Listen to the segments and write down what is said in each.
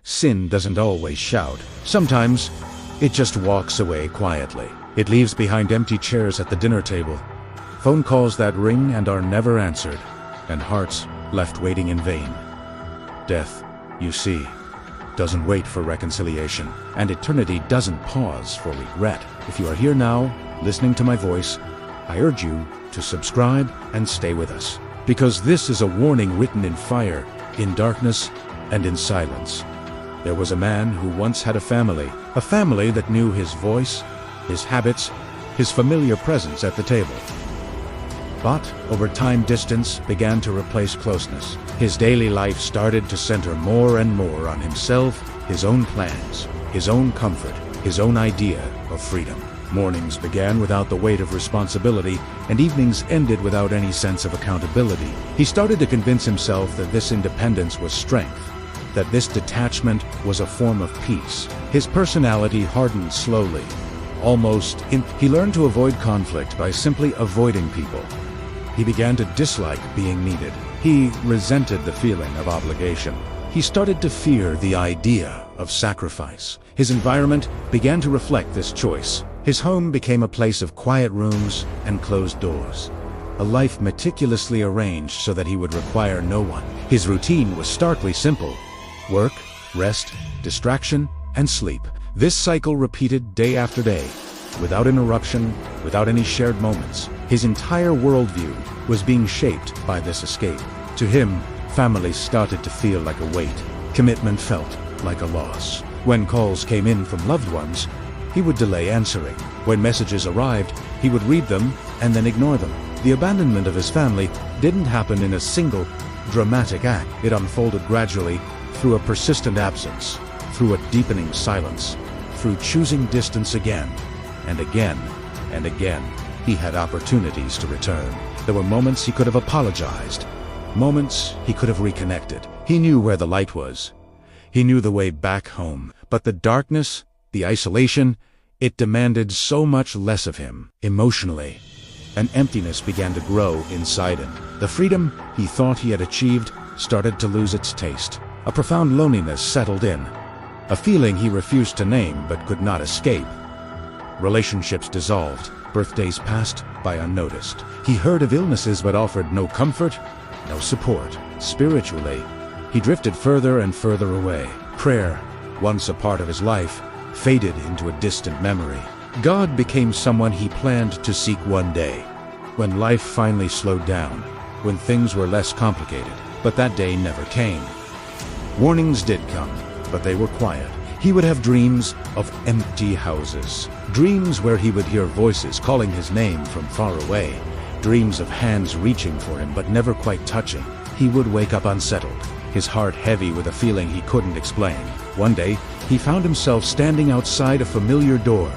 sin doesn't always shout. Sometimes, it just walks away quietly. It leaves behind empty chairs at the dinner table, phone calls that ring and are never answered, and hearts left waiting in vain. Death, you see, doesn't wait for reconciliation, and eternity doesn't pause for regret. If you are here now, listening to my voice, I urge you to subscribe and stay with us, because this is a warning written in fire, in darkness, and in silence. There was a man who once had a family that knew his voice, his habits, his familiar presence at the table. But over time, distance began to replace closeness. His daily life started to center more and more on himself, his own plans, his own comfort, his own idea of freedom. Mornings began without the weight of responsibility, and evenings ended without any sense of accountability. He started to convince himself that this independence was strength, that this detachment was a form of peace. His personality hardened slowly, he learned to avoid conflict by simply avoiding people. He began to dislike being needed. He resented the feeling of obligation. He started to fear the idea of sacrifice. His environment began to reflect this choice. His home became a place of quiet rooms and closed doors, a life meticulously arranged so that he would require no one. His routine was starkly simple: work, rest, distraction, and sleep. This cycle repeated day after day, without interruption, without any shared moments. His entire worldview was being shaped by this escape. To him, family started to feel like a weight. Commitment felt like a loss. When calls came in from loved ones, he would delay answering. When messages arrived, he would read them and then ignore them. The abandonment of his family didn't happen in a single, dramatic act. It unfolded gradually through a persistent absence, through a deepening silence, through choosing distance again and again and again. He had opportunities to return. There were moments he could have apologized, moments he could have reconnected. He knew where the light was. He knew the way back home. But the darkness, the isolation, it demanded so much less of him. Emotionally, an emptiness began to grow inside him. The freedom he thought he had achieved started to lose its taste. A profound loneliness settled in, a feeling he refused to name but could not escape. Relationships dissolved. Birthdays passed by unnoticed. He heard of illnesses but offered no comfort, no support. Spiritually, he drifted further and further away. Prayer, once a part of his life, faded into a distant memory. God became someone he planned to seek one day, when life finally slowed down, when things were less complicated. But that day never came. Warnings did come, but they were quiet. He would have dreams of empty houses, dreams where he would hear voices calling his name from far away, dreams of hands reaching for him but never quite touching. He would wake up unsettled, his heart heavy with a feeling he couldn't explain. One day, he found himself standing outside a familiar door,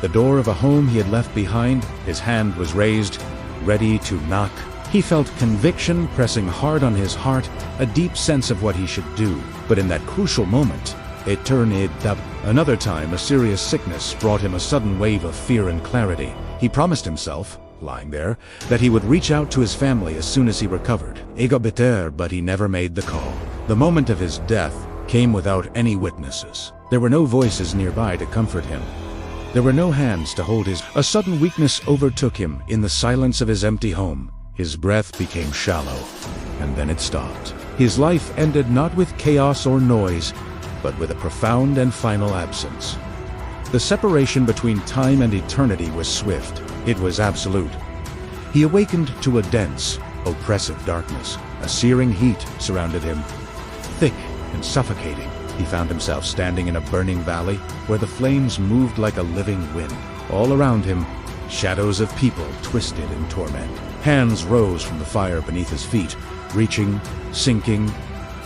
the door of a home he had left behind. His hand was raised, ready to knock. He felt conviction pressing hard on his heart, a deep sense of what he should do. But in that crucial moment, it turned up. Another time, a serious sickness brought him a sudden wave of fear and clarity. He promised himself, lying there, that he would reach out to his family as soon as he recovered. Ego bitter, but he never made the call. The moment of his death came without any witnesses. There were no voices nearby to comfort him. There were no hands to hold his. A sudden weakness overtook him in the silence of his empty home. His breath became shallow, and then it stopped. His life ended not with chaos or noise, but with a profound and final absence. The separation between time and eternity was swift. It was absolute. He awakened to a dense, oppressive darkness. A searing heat surrounded him, thick and suffocating. He found himself standing in a burning valley where the flames moved like a living wind. All around him, shadows of people twisted in torment. Hands rose from the fire beneath his feet, reaching, sinking,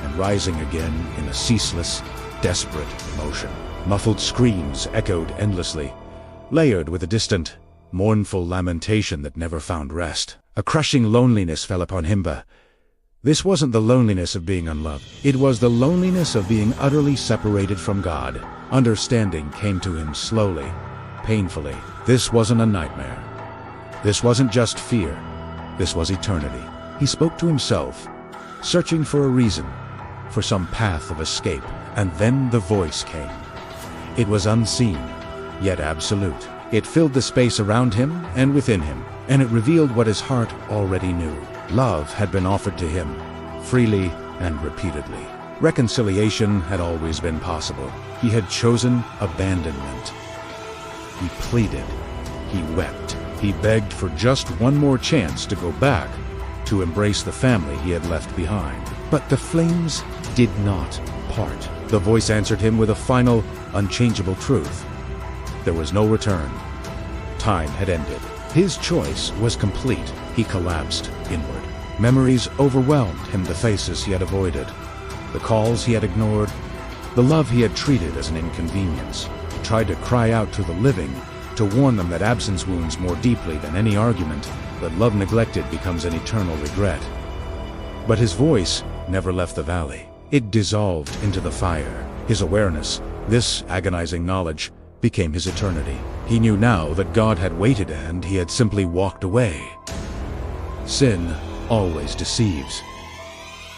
and rising again in a ceaseless, desperate motion. Muffled screams echoed endlessly, layered with a distant, mournful lamentation that never found rest. A crushing loneliness fell upon Himba. This wasn't the loneliness of being unloved. It was the loneliness of being utterly separated from God. Understanding came to him slowly, painfully. This wasn't a nightmare. This wasn't just fear. This was eternity. He spoke to himself, searching for a reason, for some path of escape. And then the voice came. It was unseen, yet absolute. It filled the space around him and within him, and it revealed what his heart already knew. Love had been offered to him, freely and repeatedly. Reconciliation had always been possible. He had chosen abandonment. He pleaded. He wept. He begged for just one more chance to go back, to embrace the family he had left behind. But the flames did not part. The voice answered him with a final, unchangeable truth. There was no return. Time had ended. His choice was complete. He collapsed inward. Memories overwhelmed him, the faces he had avoided, the calls he had ignored, the love he had treated as an inconvenience. He tried to cry out to the living, to warn them that absence wounds more deeply than any argument, that love neglected becomes an eternal regret. But his voice never left the valley. It dissolved into the fire. His awareness, this agonizing knowledge, became his eternity. He knew now that God had waited and he had simply walked away. Sin always deceives.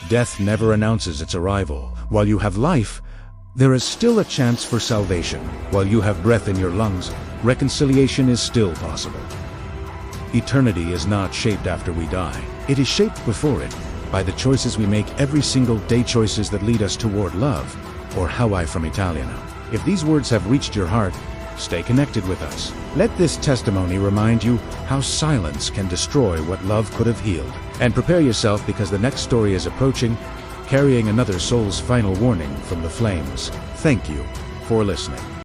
Death never announces its arrival. While you have life, there is still a chance for salvation. While you have breath in your lungs, reconciliation is still possible. Eternity is not shaped after we die. It is shaped before it, by the choices we make every single day, choices that lead us toward love, or how I from Italiano. If these words have reached your heart, stay connected with us. Let this testimony remind you how silence can destroy what love could have healed. And prepare yourself, because the next story is approaching, carrying another soul's final warning from the flames. Thank you for listening.